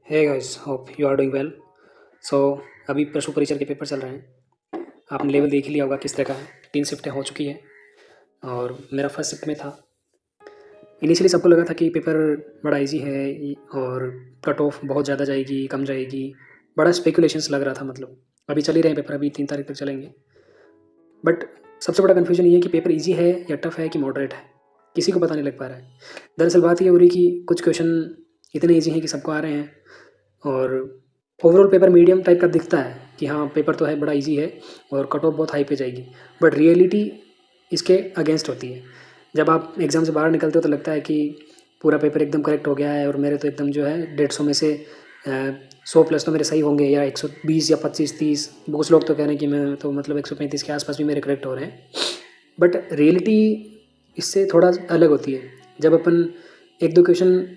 Hey guys, hope you are doing well. So अभी पशु परिचर के पेपर चल रहे हैं। आपने लेवल देख ही लिया होगा किस तरह का है। 3 शिफ्टें हो चुकी है और मेरा फर्स्ट शिफ्ट में था। इनिशियली सबको लगा था कि पेपर बड़ा इजी है और कट ऑफ बहुत ज़्यादा जाएगी, कम जाएगी। बड़ा स्पेकुलेशंस लग रहा था। मतलब अभी चल ही रहे हैं पेपर, अभी 3 तारीख तक चलेंगे। बट सबसे बड़ा कन्फ्यूजन ये है कि पेपर ईजी है या टफ है कि मॉडरेट है, किसी को पता नहीं लग पा रहा है। दरअसल बात ये हो रही कि कुछ क्वेश्चन इतने ईजी हैं कि सबको आ रहे हैं और ओवरऑल पेपर मीडियम टाइप का दिखता है कि हाँ पेपर तो है, बड़ा इजी है और कट ऑफ बहुत हाई पे जाएगी। बट रियलिटी इसके अगेंस्ट होती है। जब आप एग्ज़ाम से बाहर निकलते हो तो लगता है कि पूरा पेपर एकदम करेक्ट हो गया है और मेरे तो एकदम जो है 150 में से 100 प्लस तो मेरे सही होंगे, या 120 या 25-30। कुछ लोग तो कह रहे हैं कि मैं तो मतलब 135 के आसपास भी मेरे करेक्ट हो रहे हैं। बट रियलिटी इससे थोड़ा अलग होती है। जब अपन एक दो क्वेश्चन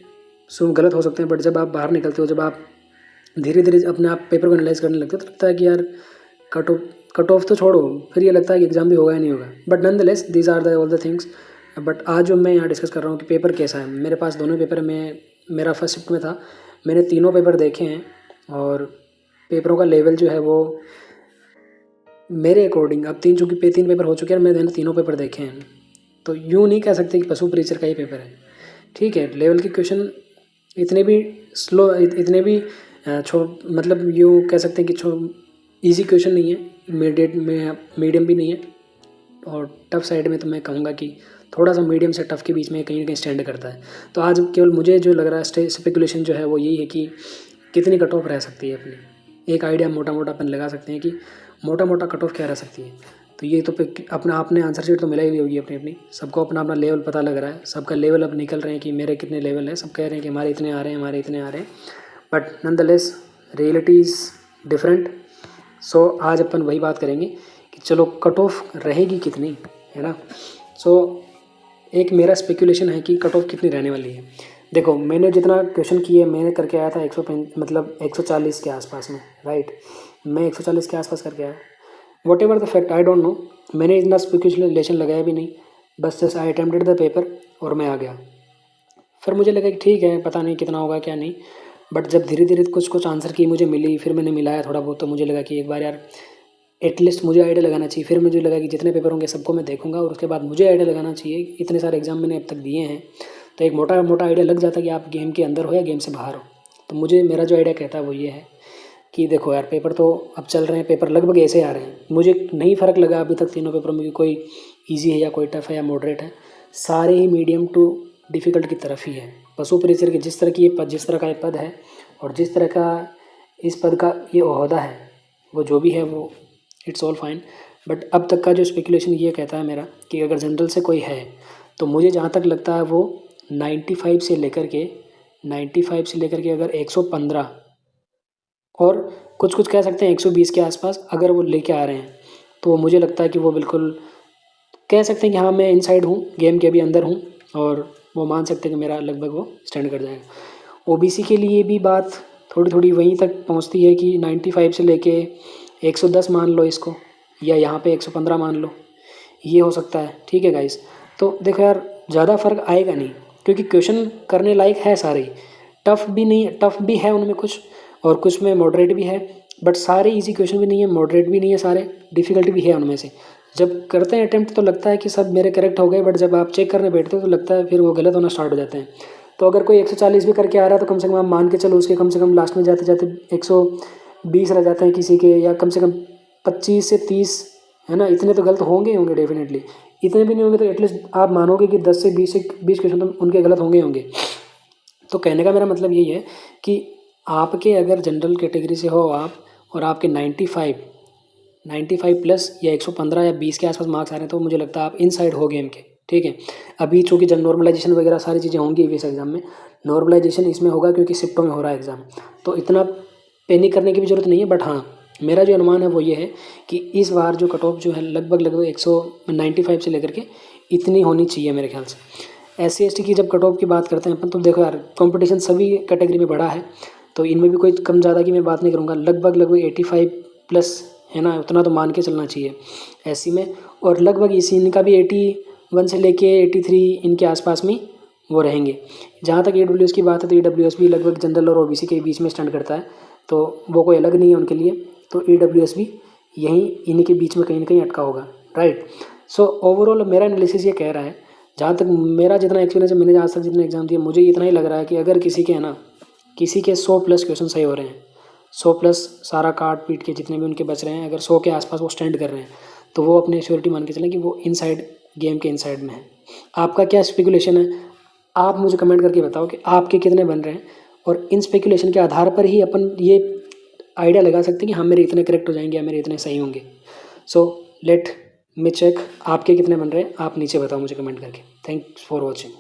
सो गलत हो सकते हैं, बट जब आप बाहर निकलते हो, जब आप धीरे धीरे अपने आप पेपर को एनालाइज करने लगते हो तो लगता है कि यार कट ऑफ तो छोड़ो, फिर ये लगता है कि एग्ज़ाम भी होगा या नहीं होगा। But nonetheless these are the all the things. But आज जो मैं यहाँ डिस्कस कर रहा हूँ कि पेपर कैसा है, मेरे पास दोनों पेपर में, मेरा फर्स्ट शिफ्ट में था, मैंने तीनों पेपर देखे हैं और पेपरों का लेवल जो है वो मेरे अकॉर्डिंग, अब चूँकि 3 पेपर हो चुके हैं, मैंने तीनों पेपर देखे हैं, तो यूँ नहीं कह सकते कि पशु परिचर का ही पेपर है। ठीक है, लेवल के क्वेश्चन इतने भी स्लो, इतने भी मतलब यूँ कह सकते हैं कि ईजी क्वेश्चन नहीं है, मीडियम भी नहीं है, और टफ साइड में तो मैं कहूँगा कि थोड़ा सा मीडियम से टफ के बीच में कहीं ना कहीं स्टैंड करता है। तो आज केवल मुझे जो लग रहा है स्पेकुलेशन जो है वो यही है कि कितनी कट ऑफ रह सकती है अपनी। एक आइडिया मोटा मोटा अपन लगा सकते हैं कि मोटा मोटा कट ऑफ क्या रह सकती है। तो ये तो अपना आपने आंसर शीट तो मिला ही होगी अपनी अपनी, सबको अपना अपना लेवल पता लग रहा है, सबका लेवल अब निकल रहे हैं कि मेरे कितने लेवल है। सब कह रहे हैं कि हमारे इतने आ रहे हैं, हमारे इतने आ रहे हैं। But nonetheless reality is different. So आज अपन वही बात करेंगे कि चलो कट ऑफ रहेगी कितनी, है ना। सो एक मेरा स्पेकुलेशन है कि कट ऑफ कितनी रहने वाली है। देखो, मैंने जितना क्वेश्चन किए मैंने करके आया था 140 के आसपास में, राइट। मैं 140 के आसपास करके आया। What ever the fact, I don't know, मैंने इतना स्पेकुलेशन लगाया भी नहीं, बस just I attempted the paper और मैं आ गया। फिर मुझे लगा कि ठीक है, पता नहीं कितना होगा क्या नहीं। बट जब धीरे धीरे कुछ कुछ आंसर की मुझे मिली, फिर मैंने मिलाया थोड़ा बहुत, तो मुझे लगा कि एक बार यार एटलीस्ट मुझे आइडिया लगाना चाहिए। फिर मुझे लगा कि जितने पेपर होंगे सबको मैं देखूंगा और उसके बाद मुझे आइडिया लगाना चाहिए। इतने सारे एग्जाम मैंने अब तक दिए हैं, तो एक मोटा मोटा आइडिया लग जाता है कि आप गेम के अंदर हो या गेम से बाहर हो। तो मेरा जो आइडिया कहता है वो ये है कि देखो यार, पेपर तो अब चल रहे हैं, पेपर लगभग ऐसे आ रहे हैं। मुझे नहीं फ़र्क लगा अभी तक तीनों पेपरों में कि कोई ईजी है या कोई टफ है या मॉडरेट है। सारे ही मीडियम टू डिफ़िकल्ट की तरफ ही है। पशु परिचर के जिस तरह का ये पद है और जिस तरह का इस पद का ये ओहदा है, वो जो भी है वो इट्स ऑल फाइन। बट अब तक का जो स्पेकुलेशन ये कहता है मेरा कि अगर जनरल से कोई है, तो मुझे जहाँ तक लगता है वो 95 से लेकर के 95 से लेकर के अगर 115 और कुछ कुछ कह सकते हैं 120 के आसपास अगर वो लेके आ रहे हैं, तो मुझे लगता है कि वो बिल्कुल कह सकते हैं कि हाँ, मैं इनसाइड हूँ, गेम के अभी अंदर हूँ, और वो मान सकते हैं कि मेरा लगभग वो स्टैंड कर जाएगा। ओबीसी के लिए भी बात थोड़ी थोड़ी वहीं तक पहुँचती है कि 95 से लेके 110 मान लो इसको, या यहाँ पे 115 मान लो, ये हो सकता है। ठीक है गाइस, तो देखो यार, ज़्यादा फर्क आएगा नहीं, क्योंकि क्वेश्चन करने लायक है सारे। टफ भी नहीं, टफ भी है उनमें कुछ, और कुछ में मॉडरेट भी है। बट सारे इजी क्वेश्चन भी नहीं है, मॉडरेट भी नहीं है, सारे डिफ़िकल्ट भी है उनमें से। जब करते हैं अटेम्प्ट तो लगता है कि सब मेरे करेक्ट हो गए, बट जब आप चेक करने बैठते हो तो लगता है फिर वो गलत होना स्टार्ट हो जाते हैं। तो अगर कोई 140 भी करके आ रहा है तो कम से कम आप मान के चलो उसके कम से कम लास्ट में जाते जाते 120 रह जाते हैं किसी के, या कम से कम 25 से 30, है ना। इतने तो गलत होंगे ही होंगे डेफिनेटली। इतने भी नहीं होंगे तो एटलीस्ट आप मानोगे कि 10 से 20 क्वेश्चन तो उनके गलत होंगे ही होंगे। तो कहने का मेरा मतलब यही है कि आपके अगर जनरल कैटेगरी से हो आप, और आपके 95 प्लस या 115 या 20 के आसपास मार्क्स आ रहे हैं, तो मुझे लगता है आप इन साइड हो गेम के। ठीक है, अभी चूँकि जब नॉर्मलाइजेशन वगैरह सारी चीज़ें होंगी इस एग्ज़ाम में, नॉर्मलाइजेशन इसमें होगा क्योंकि शिफ्टों में हो रहा है एग्ज़ाम, तो इतना पैनिक करने की भी ज़रूरत नहीं है। बट हाँ, मेरा जो अनुमान है वो ये है कि इस बार जो कट ऑफ जो है लगभग 195 से लेकर के इतनी होनी चाहिए मेरे ख्याल से। SC ST की जब कट ऑफ की बात करते हैं अपन, तो देखो यार, कंपटीशन सभी कैटेगरी में बढ़ा है, तो इनमें भी कोई कम ज़्यादा की मैं बात नहीं करूँगा। लगभग 85 प्लस, है ना, उतना तो मान के चलना चाहिए SC में। और लगभग इसी इनका भी 81 से लेके 83 इनके आसपास में वो रहेंगे। जहाँ तक AWS की बात है तो AWS भी लगभग जनरल और OBC के बीच में स्टैंड करता है, तो वो कोई अलग नहीं है उनके लिए। तो AWS भी यहीं इन्हीं के बीच में कहीं ना कहीं अटका होगा, राइट। सो ओवरऑल मेरा एनालिसिस ये कह रहा है, जहाँ तक मेरा जितना एक्सपीरियंस है, मैंने आज तक जितने एग्जाम दिए, मुझे इतना ही लग रहा है कि अगर किसी के है ना, किसी के 100+ क्वेश्चन सही हो रहे हैं, 100+ सारा काट पीट के जितने भी उनके बच रहे हैं, अगर 100 के आसपास वो स्टैंड कर रहे हैं, तो वो अपनी श्योरिटी मान के चलें कि वो इनसाइड गेम के इनसाइड में है। आपका क्या स्पेकुलेशन है, आप मुझे कमेंट करके बताओ कि आपके कितने बन रहे हैं, और इन स्पेकुलेशन के आधार पर ही अपन ये आइडिया लगा सकते हैं कि हाँ मेरे इतने करेक्ट हो जाएंगे या मेरे इतने सही होंगे। सो लेट मी चेक आपके कितने बन रहे हैं, आप नीचे बताओ मुझे कमेंट करके। Thanks for watching.